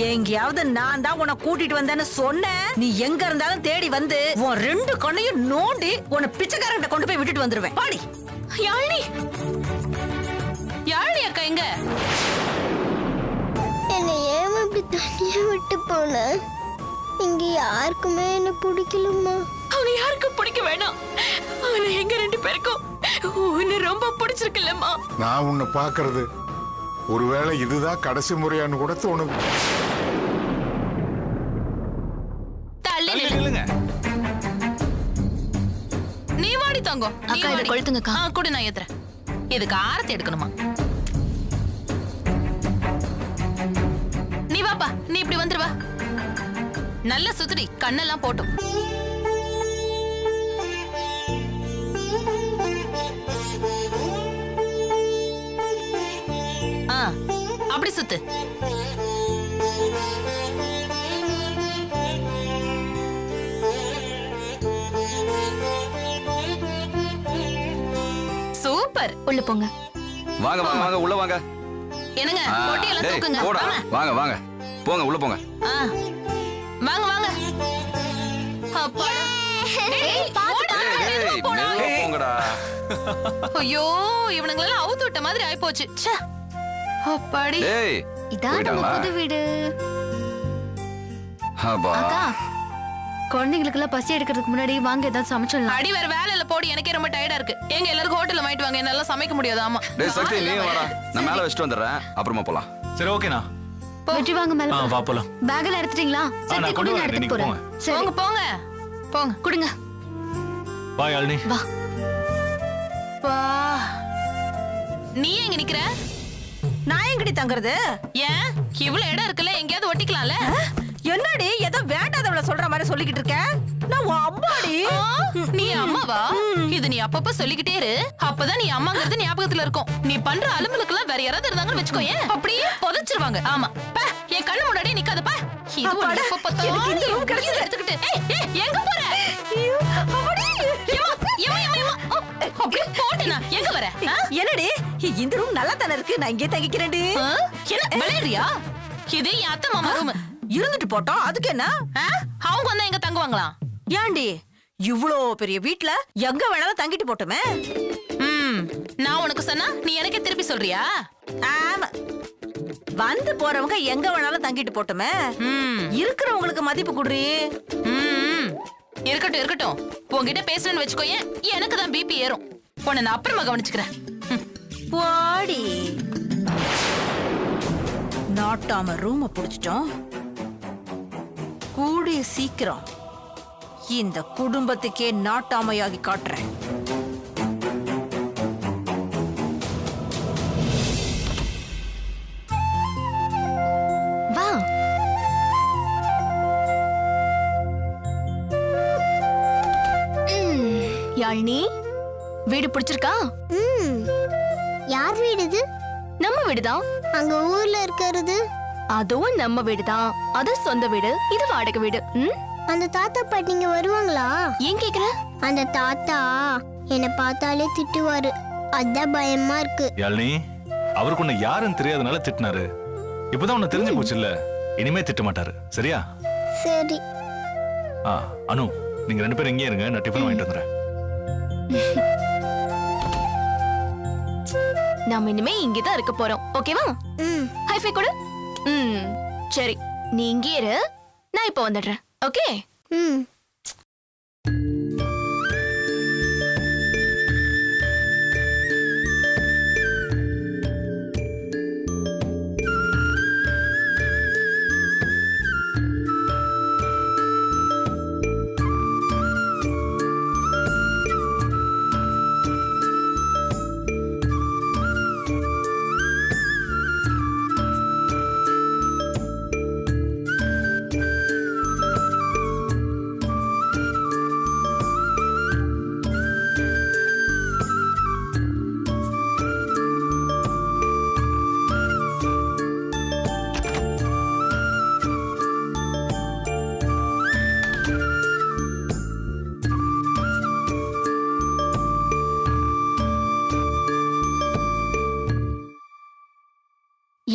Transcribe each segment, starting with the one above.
எங்கயாவது நான் தான் உன்னை கூட்டிட்டு வந்தேன்னு சொன்னேன், நீ எங்க இருந்தாலும் தேடி வந்து உன் ரெண்டு கண்ணையும் நோண்டி உன்னை பிச்சைக்காரங்கிட்ட கொண்டு போய் விட்டுட்டு வந்துருவேன். பாடி. யாழினி, யாழினி அக்கா எங்க? என்னை ஏன் இப்படி தனியா விட்டு போன? இங்க யாருக்குமே என்ன பிடிக்கலம்மா. அவனை யாருக்கும் பிடிக்க வேணாம். அவனை எங்க ரெண்டு பேருக்கும் உன்னை ரொம்ப பிடிச்சிருக்குல்லம்மா. நான் உன்னை பாக்குறது ஒருவேளை இதுதான் கடைசி முறையான்னு கூட தோணுது. நீ வாடி தங்கம். அக்கா இத கொளுத்துங்கக்கா. கூட நான் ஏத்துறேன். இதுக்கு ஆரத்தி எடுக்கணுமா? நீ வாப்பா, நீ இப்படி வந்துரு வா. நல்ல சுத்துடி, கண்ணெல்லாம் போட்டும். அப்படி சுத்து. சூப்பர். உள்ள போங்க. வாங்க வாங்க வாங்க உள்ள வாங்க. என்னங்க போட்டி எல்லாம் தூக்குங்க. வாங்க வாங்க போங்க உள்ள போங்க. வாங்க வாங்க. அப்பாடா. போங்கடா. ஐயோ இவனுங்களெல்லாம் அவுத்து விட்ட மாதிரி ஆயிப்போச்சு. அப்பாடி. இதான் நம்ம புது வீடு. அக்கா குழந்தைங்களுக்கு எல்லாம் பசி எடுக்கிறதுக்கு முன்னாடி வாங்க ஏதாவது சமைச்சிடலாம். அடி வேற வேலையில போடி, எனக்கே ரொம்ப டயர்டா இருக்கு. எங்க எல்லாரும் ஹோட்டல்ல வாங்கிட்டு வாங்க, என்னால சமைக்க முடியாது. ஆமா டேய் சக்தி நீ வாடா, நான் மேல வச்சிட்டு வந்துறேன், அப்புறமா போலாம். சரி ஓகேனா. வெற்றி வாங்க மேல. வா போலாம். பேக்ல எடுத்துட்டீங்களா? சரி கொண்டு வந்து எடுத்து போறேன். போங்க போங்க போங்க. குடுங்க. வா யாழினி. வா. வா. நீ எங்க நிக்கிற? நான் எங்கடி தங்குறது? ஏன் இவ்வளவு இடம் இருக்குல்ல, எங்கயாவது ஒட்டிக்கலாம்ல? என்னடி ஏதோ வேண்டாதவள சொல்ற மாதிரி சொல்லிக்கிட்டு இருக்க? நான் உன் அம்மாடி. நீ அம்மாவா? இது நீ அப்பப்ப சொல்லிக்கிட்டே இரு, அப்பதான் நீ அம்மாங்கிறது ஞாபகத்துல இருக்கும். நீ பண்ற அலுவலுக்கெல்லாம் வேற யாராவது இருந்தாங்கன்னு வச்சுக்கோயேன், அப்படியே புதைச்சிருவாங்க. ஆமா என் கண்ணு முன்னாடியே நிக்காதப்பா. இது ஒரு எப்ப பார்த்தாலும் இந்த ரூம் கிடைச்சது எடுத்துக்கிட்டு எங்க போற? அப்படியே போட்டுனா எங்க வர? என்னடி இந்த ரூம் நல்லா தானே இருக்கு, நான் இங்கே தங்கிக்கிறேன்டி. என்ன விளையாடுறியா? இது என் அத்தை மாமா ரூம். இருந்துட்டு போட்டோம், அதுக்கு என்ன? அவங்க வந்தா எங்க தங்குவாங்களாம்? ஏண்டி இவ்ளோ பெரிய வீட்ல எங்க வேணாலும் தங்கிட்டு போட்டுமே. நான் உனக்கு சொன்னா நீ எனக்கே திருப்பி சொல்றியா? ஆமா, வந்து போறவங்க எங்க வேணாலும் தங்கிட்டு போட்டுமே. இருக்கிறவங்களுக்கு மதிப்பு குடுறி. இருக்கட்டும் இருக்கட்டும், உன்கிட்ட பேசுறேன்னு வச்சுக்கோயேன், எனக்கு தான் பிபி ஏறும். உன்னை நான் அப்புறமா கவனிச்சுக்கிறேன். போடி. நாட்டாம ரூம புடிச்சிட்டோம். கூடிய சீக்கிரம் இந்த குடும்பத்துக்கே நாட்டாமையாகி காட்டுறேன். வா. யாழினி, வீடு பிடிச்சிருக்கா? யார் வீடு இது? நம்ம வீடுதான். அங்க ஊர்ல இருக்கிறது அதுவும் நம்ம வீடுதான். அது சொந்த வீடு, இது வாடகை வீடு. அந்த தாத்தா பாட்டிங்க வருவாங்களா? ஏன் கேக்குற? அந்த தாத்தா என்ன பார்த்தாலே திட்டுவாரு, அதான் பயமா இருக்கு. யாழினி, அவருக்கு உன்னை யாருன்னு தெரியாதனால திட்டினாரு. இப்பதான் உன்னை தெரிஞ்சு போச்சு இல்ல, இனிமே திட்ட மாட்டாரு. சரியா? சரி. அனு, நீங்க ரெண்டு பேரும் இங்கே இருங்க, நான் டிஃபன் வாங்கிட்டு வந்துடுறேன். நாம இனிமே இங்கதான் இருக்க போறோம். ஓகேவா? ஹைஃபை கொடு. சரி, நீ இங்கே இரு, நான் இப்ப வந்துடுறேன். ஓகே?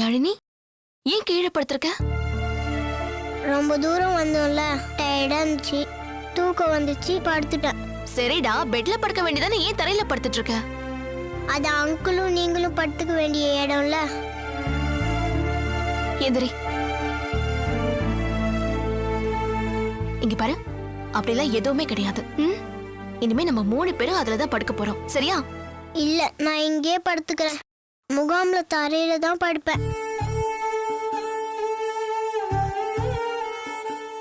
யாழினி ஏன் கீழே படுத்திருக்க? ரொம்ப தூரம் வந்தோம்ல, டயர்டா இருந்துச்சு, தூக்கம் வந்துச்சு, படுத்துட்டேன். சரிடா, பெட்ல படுக்க வேண்டியதானே, ஏன் தரையில படுத்துட்டு இருக்க? அது அங்கிளும் நீங்களும் படுத்துக்க வேண்டிய இடம்ல. எந்திரி. இங்க பாரு, அப்படிலாம் எதுவுமே கிடையாது. இனிமே நம்ம 3 பேரும் அதுலதான் படுக்க போறோம், சரியா? இல்ல, நான் இங்கே படுத்துக்கிறேன். முகாம்ல தரையில தான் படுப்பேன்.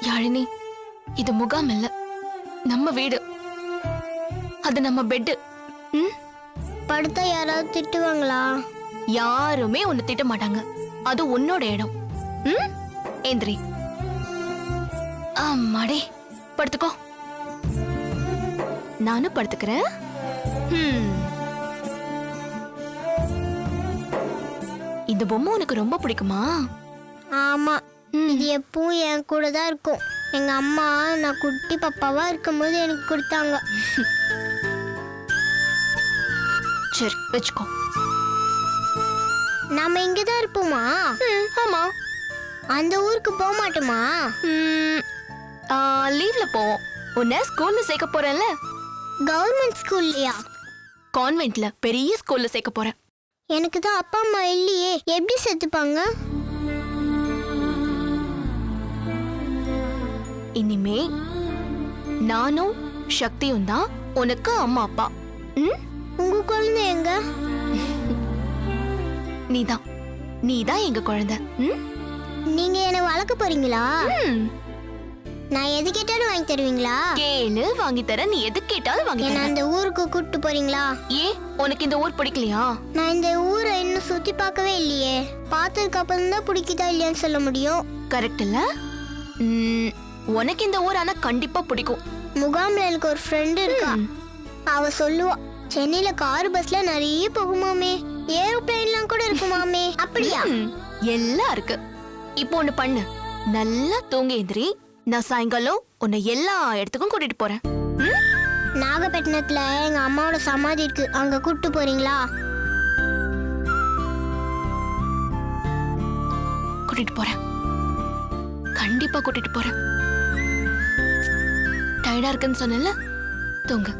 யாழினி, இது முகாம் இல்ல, நம்ம வீடு. அது நம்ம பெட். படுத்தா யாராவது திட்டுவாங்களா? யாருமே உன்னை திட்ட மாட்டாங்க. அது உன்னோட இடம். ஏந்திரி. ஆமாடே, படுத்துக்கோ. நானும் படுத்துக்கிறேன். இந்த பொம்மை உனக்கு ரொம்ப பிடிக்குமா? ஆமா, இது எப்பவும் என் கூட தான் இருக்கும். எங்க அம்மா நான் குட்டி பாப்பாவா இருக்கும்போது எனக்கு கொடுத்தாங்க. சரி, வச்சுக்கோ. நாம இங்கதான் இருப்போமா? ஆமா. அந்த ஊருக்கு போக மாட்டோமா? லீவ்ல போவோம். உன்னை ஸ்கூல்ல சேர்க்க போறேன்ல. கவர்மெண்ட் ஸ்கூல்லையா? கான்வென்ட்ல, பெரிய ஸ்கூல்ல சேர்க்க போறேன். எனக்கு தான் அப்பா அம்மா இல்லையே, எப்படி சேர்த்துப்பாங்க? இனிமே நானும் சக்தியும் தான் உனக்கு அம்மா அப்பா. உங்க குழந்தை எங்க? நீதான் எங்க குழந்தை. நீங்க என்ன வளர்க்க போறீங்களா? நான் எது கேட்டாலும் வாங்கி தருவீங்களா? கேளு, வாங்கி தர. நீ எது கேட்டாலும் வாங்கி என்ன தர. அந்த ஊருக்கு கூட்டிட்டு போறீங்களா? ஏன், உனக்கு இந்த ஊர் பிடிக்கலையா? நான் இந்த ஊரை இன்னும் சுத்தி பார்க்கவே இல்லையே. பார்த்ததுக்கு அப்புறம் தான் பிடிக்குதா இல்லையான்னு சொல்ல முடியும். கரெக்ட் இல்ல? உனக்கு இந்த ஊர் ஆனா கண்டிப்பா பிடிக்கும். முகாம்ல எனக்கு ஒரு ஃப்ரெண்ட் இருக்கா. அவ சொல்லுவா, சென்னையில கார் பஸ்ல நிறைய போகுமாமே, ஏரோப்ளேன்லாம் கூட இருக்குமாமே. அப்படியா? எல்லாம் இருக்கு. இப்போ ஒண்ணு பண்ணு, நல்லா தூங்கி எந்திரி. நான் சாயங்காலம் உன்னை எல்லா இடத்துக்கும் கூட்டிட்டு போறேன். நாகப்பட்டினத்துல எங்க அம்மாவோட சமாதி இருக்கு, அங்க கூட்டிட்டு போறீங்களா? கூட்டிட்டு போறேன், கண்டிப்பா கூட்டிட்டு போறேன். டயர்டா இருக்குன்னு சொன்னல, தூங்கு.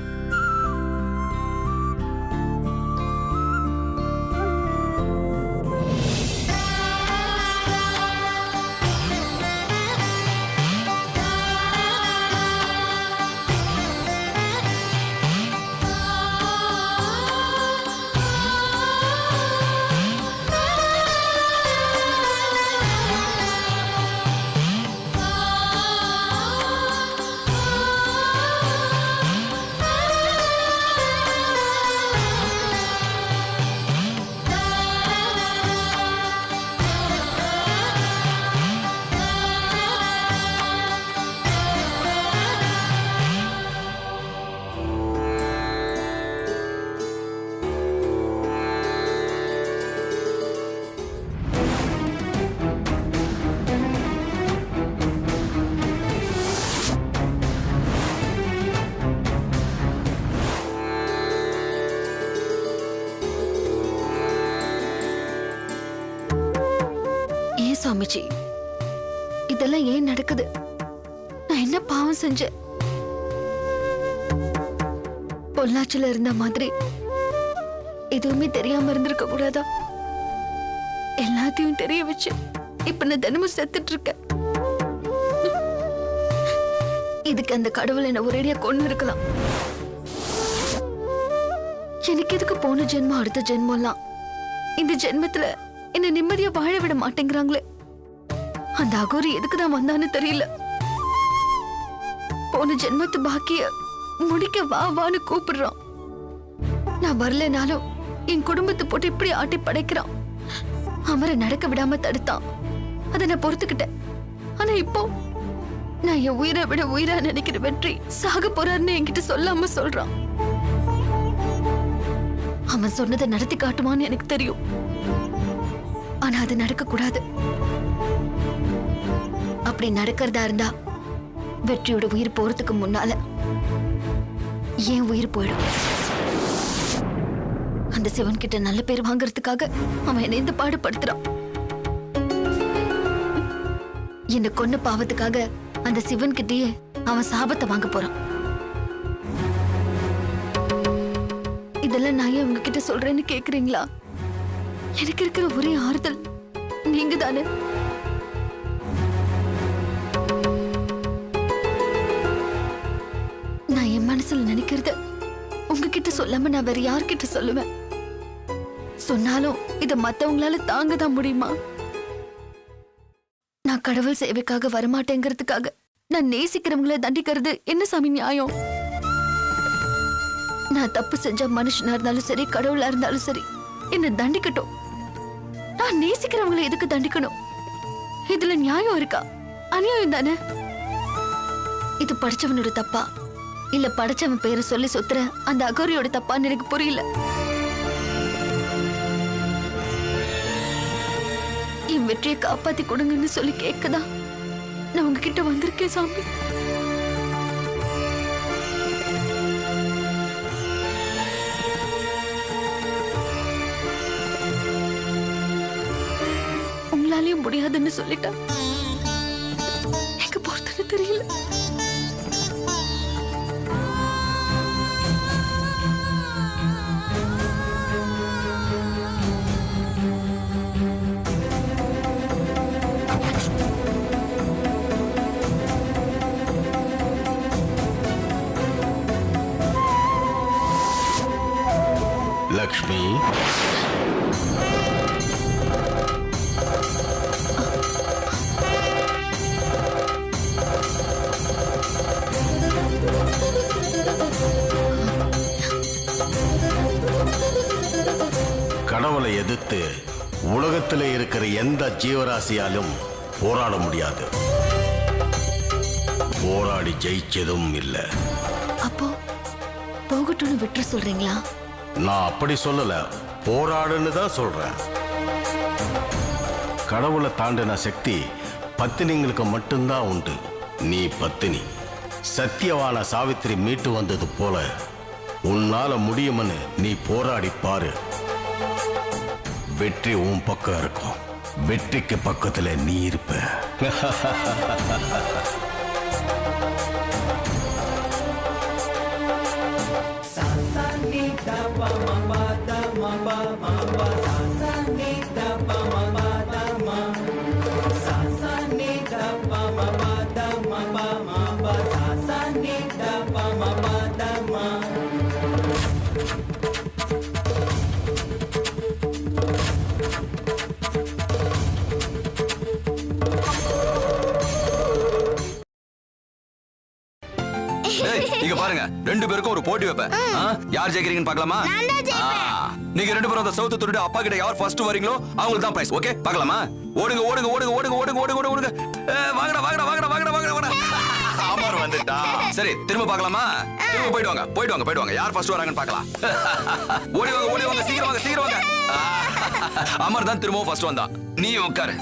சாமிஜி, இதெல்லாம் ஏன் நடக்குது? நான் என்ன பாவம் செஞ்சேன்? பொள்ளாச்சில இருந்த மாதிரி எதுவுமே தெரியாம இருந்திருக்க கூடாதா? எல்லாத்தையும் தெரிய வச்சு இப்ப நான் தினமும் செத்துட்டு இருக்கேன். இதுக்கு அந்த கடவுள் என்ன ஒரேடியா கொண்டு இருக்கலாம். எனக்கு எதுக்கு போன ஜென்மம் அடுத்த ஜென்மம்லாம்? இந்த ஜென்மத்துல என்ன நிம்மதியா வாழ விட மாட்டேங்கிறாங்களே. அந்த அகோரி எதுக்குதான் வந்தான்னு தெரியல. போன ஜென்மத்து பாக்கிய முடிக்க வா வான்னு கூப்பிடுறான். நான் வரலனாலும் என் குடும்பத்தை போட்டு இப்படி ஆட்டி படைக்கிறான். அமர நடக்க விடாம தடுத்தான். அதை நான் பொறுத்துக்கிட்டேன். ஆனா இப்போ நான் என் உயிரை விட உயிரா நினைக்கிற வெற்றி சாக போறாருன்னு என்கிட்ட சொல்லாம சொல்றான். அவன் சொன்னதை நடத்தி காட்டுவான்னு எனக்கு தெரியும். ஆனா அது நடக்க கூடாது. அப்படி நடக்கிறதா இருந்தா வெற்றியோட உயிர் போறதுக்கு முன்னால ஏன் உயிர் போயிடும். அந்த சிவன் கிட்ட நல்ல பேர் வாங்கறதுக்காக அவன் என்ன இந்த பாடுபடுத்துறான். என்ன கொன்ன பாவத்துக்காக அந்த சிவன் கிட்டயே அவன் சாபத்தை வாங்க போறான். இதெல்லாம் நான் ஏன் உங்ககிட்ட சொல்றேன்னு கேக்குறீங்களா? எனக்கு இருக்கிற ஒரே ஆறுதல் நீங்க தானே. நான் என் மனசுல நினைக்கிறத உங்ககிட்ட சொல்லாம நான் வேற யார்கிட்ட சொல்லுவேன்? சொன்னாலும் இத மத்தவங்களால தாங்க தான் முடியுமா? நான் கடவுள் சேவைக்காக வரமாட்டேங்கிறதுக்காக நான் நேசிக்கிறவங்கள தண்டிக்கிறது என்ன சாமி நியாயம்? நான் தப்பு செஞ்ச மனுஷனா இருந்தாலும் சரி, கடவுளா இருந்தாலும் சரி, என்ன தண்டிக்கட்டும். நான் நேசிக்கிறவங்களை எதுக்கு தண்டிக்கணும்? இதுல நியாயம் இருக்கா? அநியாயம் தானே. இது படிச்சவனோட தப்பா இல்ல படைச்சவன் பேரை சொல்லி சுத்துற அந்த அகோரியோட தப்பான்னு எனக்கு புரியல. என் வெற்றியை காப்பாத்தி கொடுங்கன்னு சொல்லி கேட்கதான் நான் உங்ககிட்ட வந்திருக்கேன் சாமி. உங்களாலையும் முடியாதுன்னு சொல்லிட்டா எங்க போறதுன்னு தெரியல. லக்ஷ்மி, கடவுளை எதிர்த்து உலகத்தில் இருக்கிற எந்த ஜீவராசியாலும் போராட முடியாது. போராடி ஜெயிச்சதும் இல்லை. அப்போ போகட்டும்னு விட்டு சொல்றீங்களா? நான் அப்படி சொல்லல, போராடுன்னு தான் சொல்றேன். கடவுளை தாண்டின சக்தி பத்தினிங்களுக்கு மட்டும்தான் உண்டு. நீ பத்தினி. சத்தியவான சாவித்திரி மீட்டு வந்தது போல உன்னால முடியும்னு நீ போராடி பாரு. வெற்றி உன் பக்கம் இருக்கும். வெற்றிக்கு பக்கத்துல நீ இருப்ப. இங்க பாருங்க, ரெண்டு பேருக்கும் ஒரு போட்டி வைப்பேன். யார் ஜெயிக்கிறீங்கன்னு பார்க்கலாமா? நீங்க ரெண்டு பேரும் அந்த சவுத்து துருடு அப்பா கிட்ட யார் ஃபர்ஸ்ட் வரீங்களோ அவங்களுக்கு தான் பிரைஸ். ஓகே, பார்க்கலாமா? ஓடுங்க ஓடுங்க ஓடுங்க ஓடுங்க ஓடுங்க ஓடுங்க ஓடுங்க ஓடுங்க. வாங்கடா வாங்கடா வாங்கடா வாங்கடா வாங்கடா வாங்கடா. அமர் வந்துட்டா. சரி, திரும்ப பார்க்கலாமா? திரும்ப போயிட்டு வாங்க போயிட்டு வாங்க போயிட்டு வாங்க. யார் ஃபர்ஸ்ட் வராங்கன்னு பார்க்கலாம். ஓடி வாங்க சீக்கிரம் வாங்க சீக்கிரம் வாங்க. அமர் தான் திரும்பவும் ஃபர்ஸ்ட் வந்தான். நீ உட்காரு.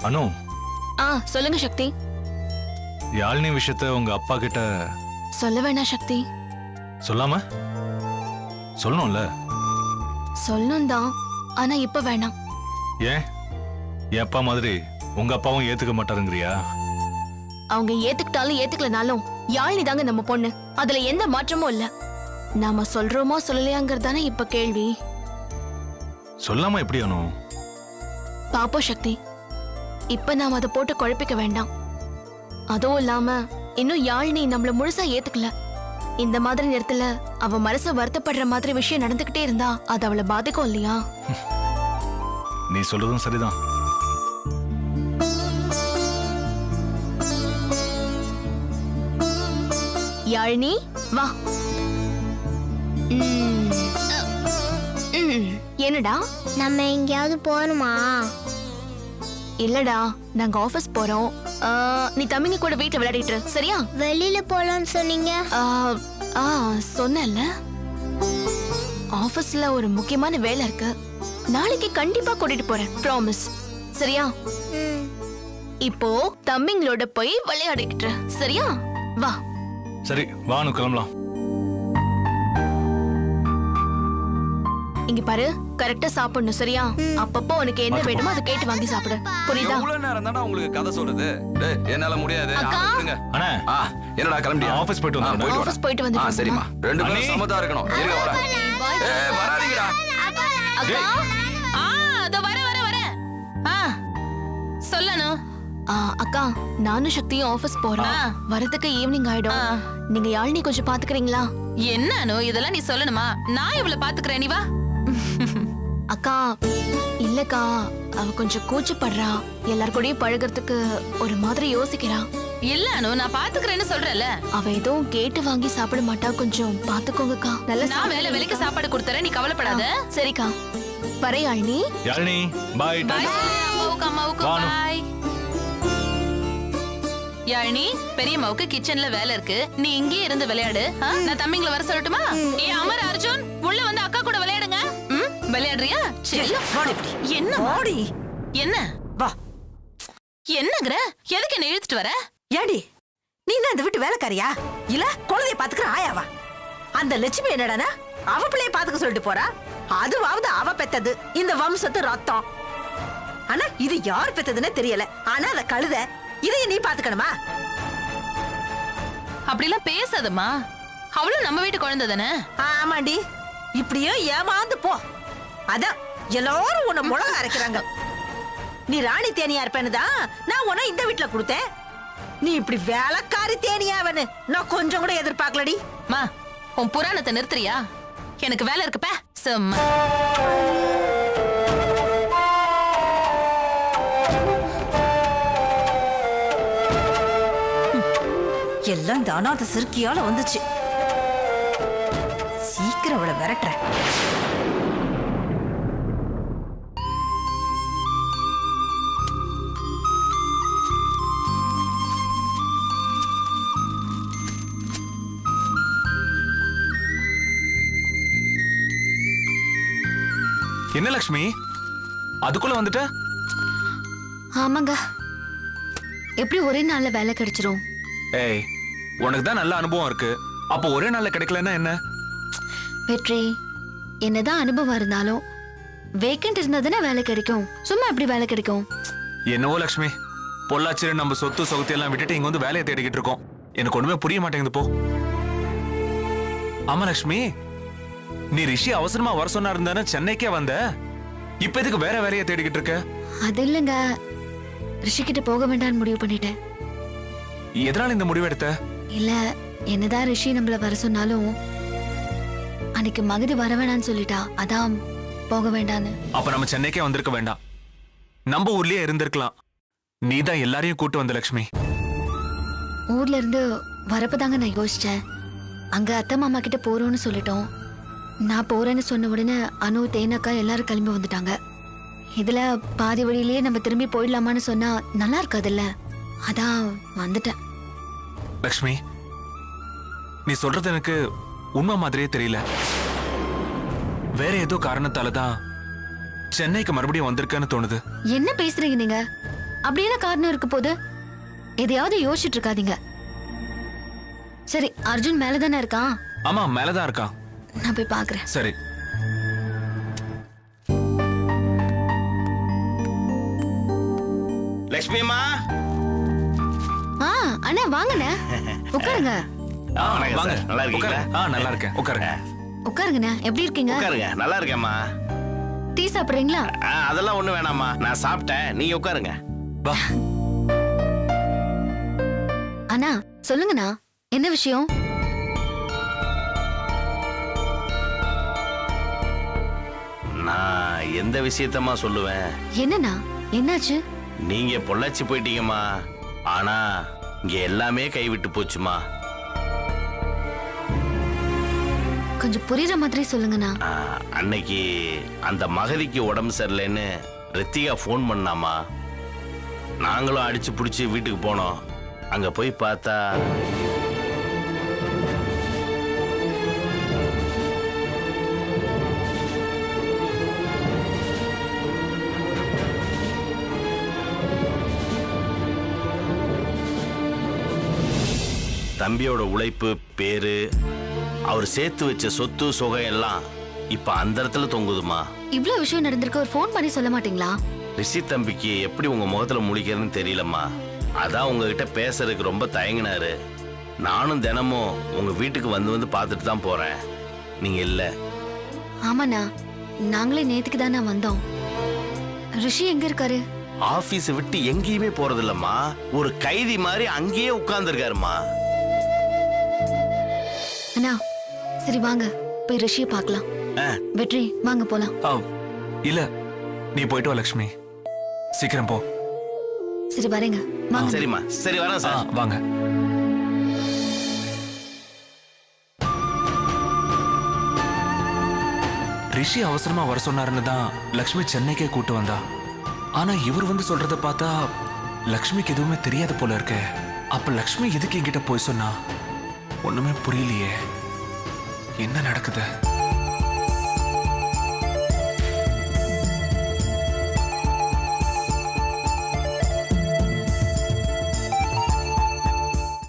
அனு, சொல்லுங்க சக்தி. யாழினி விஷயத்த உங்க அப்பா கிட்ட சொல்ல வேணாம் சக்தி. சொல்லாம? சொல்லணும்ல. சொல்லணும் தான், ஆனா இப்ப வேணாம். ஏன்? என் அப்பா மாதிரி உங்க அப்பாவும் ஏத்துக்க மாட்டாருங்கிறியா? அவங்க ஏத்துக்கிட்டாலும் ஏத்துக்கலனாலும் யாழினி தாங்க நம்ம பொண்ணு. அதுல எந்த மாற்றமும் இல்ல. நாம சொல்றோமோ சொல்லலையாங்கிறதானே இப்ப கேள்வி. சொல்லாம எப்படி அனு? பாப்போம் சக்தி. இப்ப நாம அதை போட்டு குழப்பிக்க வேண்டாம். அதுவும் இல்லாம இன்னும் யாழினி நம்மள முழுசா ஏத்துக்கல. இந்த மாதிரி நேரத்துல அவ மனச வருத்தப்படுற மாதிரி விஷயம் நடந்துகிட்டே இருந்தா அது அவளை பாதிக்கும் இல்லையா? நீ சொல்றதும் சரிதான். யாழினி வா. என்னடா? நம்ம எங்கேயாவது போகணுமா? இல்லடா, நாங்க ஆபீஸ் போறோம். நீ தம்பிங்க கூட வீட்டுல விளையாடிட்டு இரு, சரியா? வெளியில போலான்னு சொன்னீங்க. சொன்னல. ஆபீஸ்ல ஒரு முக்கியமான வேலை இருக்கு. நாளைக்கு கண்டிப்பா கூட்டிட்டு போறேன், ப்ராமிஸ். சரியா? ம். இப்போ தம்பிங்களோட போய் விளையாடிக்கிட்டு சரியா? வா. சரி வானு கிளம்பலாம். இங்க பாரு, கரெக்டா சாப்பிடணும் சரியா? அப்பப்போ உனக்கு என்ன வேணுமோ அதை கேட்டு வாங்கி சாப்பிடு, புரியுதா? எவ்வளவு நேரம் தானே உங்களுக்கு கதை சொல்றது? டேய், என்னால முடியாது. அக்கா. விடுங்க. அண்ணா என்னடா கிளம்பியா? ஆபீஸ் போயிட்டு வந்தேன். ஆபீஸ் போயிட்டு வந்து சரிம்மா, ரெண்டு பேரும் அண்ணே. சமத்தா இருக்கணும். இருங்க வரேன். வராதீங்கடா. அக்கா. அதோ வர வர வர. சொல்லணும். அக்கா, நானும் சக்தியும் ஆபீஸ் போறோம். வரதுக்கு ஈவினிங் ஆயிடும். நீங்க யாழினி கொஞ்சம் பாத்துக்கிறீங்களா? என்னன்னு இதெல்லாம் நீ சொல்லணுமா? நான் இவளை பாத்துக்கிறேன், நீ வா. அக்கா, இல்லக்கா, அவ கொஞ்சம் கூச்சப்படுறா. எல்லார் கூடயும் பழகிறதுக்கு ஒரு மாதிரி யோசிக்கிறா. இல்லன்னு நான் பாத்துக்கிறேன்னு சொல்றல. அவ எதுவும் கேட்டு வாங்கி சாப்பிட மாட்டா, கொஞ்சம் பாத்துக்கோங்கக்கா. நான் வேலை வேலைக்கு சாப்பாடு கொடுத்துறேன், நீ கவலைப்படாத. சரிக்கா, வரே யாழினி. யாழினி பாய். பாய் அம்மாவுக்கு வானு. பாய். யாழினி, பெரியம்மாவுக்கு கிச்சன்ல வேலை இருக்கு, நீ இங்கே இருந்து விளையாடு. நான் தம்பிங்களை வர சொல்லட்டுமா? அமர், அர்ஜுன் உள்ள வந்து அக்கா கூட விளையாடுங்க. விளையாடுறியா? என்ன ஓடி என்ன வா. என்னங்கற? எதுக்கு என்ன இழுத்துட்டு வர? ஏடி, நீ என்ன இந்த வீட்டு வேலைக்காரியா இல்ல குழந்தைய பாத்துக்கிற ஆயாவா? அந்த லட்சுமி என்னடானா அவ பிள்ளைய பாத்துக்க சொல்லிட்டு போறா. அதுவாவது அவ பெத்தது, இந்த வம்சத்து ரத்தம். ஆனா இது யார் பெத்ததுன்னு தெரியல. ஆனா அத கழுத இதைய நீ பாத்துக்கணுமா? அப்படிலாம் பேசாதம்மா, அவளும் நம்ம வீட்டு குழந்தை தானே. ஆமாண்டி, இப்படியே ஏமாந்து போ. அதான் எல்லாரும் உன்னை முளக அரைக்கிறாங்க. நீ ராணி தேனியா இருப்பேன்னு தான் நான் உன்னை இந்த வீட்டுல கொடுத்தேன். நீ இப்படி வேலைக்காரி தேனியாவன்னு நான் கொஞ்சம் கூட எதிர்பார்க்கலடி. மா, உன் புராணத்தை நிறுத்துறியா? எனக்கு வேலை இருக்குப்ப. செம்ம. எல்லாம் இந்த அநாத சிறுக்கியால வந்துச்சு. சீக்கிரம் அவளை விரட்டுற. என்ன லட்சுமி, அதுக்குள்ள வந்துட்ட? ஆமாங்க, எப்படி ஒரே நாள்ல வேலை கிடைச்சிரும்? ஏய், உனக்கு தான் நல்ல அனுபவம் இருக்கு, அப்போ ஒரே நாள்ல கிடைக்கலன்னா என்ன? வெற்றி, என்னதான் அனுபவம் இருந்தாலும் வேக்கண்ட் இருந்தா தானே வேலை கிடைக்கும். சும்மா எப்படி வேலை கிடைக்கும்? என்னவோ லட்சுமி, பொள்ளாச்சி நம்ம சொத்து சொகத்தை எல்லாம் விட்டுட்டு இங்க வந்து வேலையை தேடிக்கிட்டு இருக்கோம். எனக்கு ஒண்ணுமே புரிய மாட்டேங்குது போ. ஆமா லட்சுமி, நீ ரிஷி அவசரமா வர சொன்னா இருந்தானே சென்னைக்கே வந்த. இப்ப எதுக்கு வேற வேலையை தேடிக்கிட்டு இருக்க? அது இல்லைங்க, ரிஷிக்கிட்ட போக வேண்டாம்னு முடிவு பண்ணிட்டேன். எதனால இந்த முடிவு எடுத்த? இல்ல, என்னதான் ரிஷி நம்மள வர சொன்னாலும் அன்னைக்கு மகதி வர வேணான்னு சொல்லிட்டா, அதான் போக வேண்டான்னு. அப்ப நம்ம சென்னைக்கே வந்திருக்க வேண்டாம், நம்ம ஊர்லயே இருந்திருக்கலாம். நீ தான் எல்லாரையும் கூட்டு வந்த லட்சுமி. ஊர்ல இருந்து வரப்பதாங்க நான் யோசிச்சேன். அங்க அத்தை மாமா கிட்ட போறோம்னு சொல்லிட்டோம். நான் போறேன்னு சொன்ன உடனே அனு, தேனக்கா எல்லாரும் கிளம்பி வந்துட்டாங்க. இதுல பாதி வழியிலேயே நம்ம திரும்பி போயிடலாமான்னு சொன்னா நல்லா இருக்காதுல்ல, அதான் வந்துட்டேன். லட்சுமி, நீ சொல்றது எனக்கு உண்மை மாதிரியே தெரியல. வேற ஏதோ காரணத்தால தான் சென்னைக்கு மறுபடியும் வந்திருக்கேன்னு தோணுது. என்ன பேசுறீங்க நீங்க? அப்படி என்ன காரணம் இருக்க போது? எதையாவது யோசிச்சுட்டு இருக்காதீங்க. சரி, அர்ஜுன் மேலதானே இருக்கான்? ஆமா, மேலதான் இருக்கான். நான் போய் பாக்குறேன். சரி. லட்சுமி அம்மா. அண்ணா வாங்கண்ணே, உட்காருங்க. வாங்க. நல்லா இருக்கீங்களா? நல்லா இருக்கேன், உட்காருங்க. உட்காருங்கண்ணா, எப்படி இருக்கீங்க? உட்காருங்க, நல்லா இருக்கேம்மா. டீ சாப்பிடுறீங்களா? அதெல்லாம் ஒண்ணு வேணாம்மா, நான் சாப்பிட்டேன், நீங்க உட்காருங்க. வா. அண்ணா சொல்லுங்கண்ணா, என்ன விஷயம்? நான் எந்த விஷயத்தம்மா சொல்லுவேன்? என்னண்ணா, என்னாச்சு? நீங்க பொள்ளாச்சி போயிட்டீங்கம்மா, ஆனா இங்க எல்லாமே கைவிட்டு போச்சுமா. கொஞ்சம் புரியுற மாதிரி சொல்லுங்கண்ணா. அன்னைக்கு அந்த மகதிக்கு உடம்பு சரியில்லைன்னு ரித்திகா ஃபோன் பண்ணாமா. நாங்களும் அடிச்சு பிடிச்சி வீட்டுக்கு போனோம். அங்க போய் பார்த்தா தம்பியோட உழைப்பு பேரு அவர் சேர்த்து வச்ச சொத்து சுகம் எல்லாம் இப்ப அந்த இடத்துல தொங்குதுமா. இவ்ளோ விஷயம் நடந்திருக்கு, ஒரு ஃபோன் பண்ணி சொல்ல மாட்டீங்களா? ரிஷி தம்பிக்கு எப்படி உங்க முகத்துல முழிக்கிறதுன்னு தெரியலம்மா. அதான் உங்ககிட்ட பேசுறதுக்கு ரொம்ப தயங்கினாரு. நானும் தினமும் உங்க வீட்டுக்கு வந்து வந்து பார்த்துட்டு தான் போறேன். நீங்க இல்ல. ஆமாண்ணா, நாங்களே நேத்துக்கு தானே வந்தோம். ரிஷி எங்க இருக்காரு? ஆபீஸ் விட்டு எங்கேயுமே போறது இல்லம்மா. ஒரு கைதி மாதிரி அங்கேயே உட்கார்ந்து இருக்காருமா. அண்ணா சரி வாங்க போய் ரிஷியை பார்க்கலாம். வெற்றி வாங்க போலாம். இல்ல நீ போயிட்டு வா லட்சுமி, சீக்கிரம் போ. சரி வரேங்க, வாங்க. சரிம்மா, சரி வரேன் சார். வாங்க. ரிஷி அவசரமா வர சொன்னாருன்னு தான் லக்ஷ்மி சென்னைக்கே கூட்டு வந்தா. ஆனா இவர் வந்து சொல்றத பார்த்தா லக்ஷ்மிக்கு எதுவுமே தெரியாது போல இருக்கே. அப்ப லக்ஷ்மி எதுக்கு என்கிட்ட போய் சொன்னா? ஒண்ணுமே புரியலையே, என்ன நடக்குது?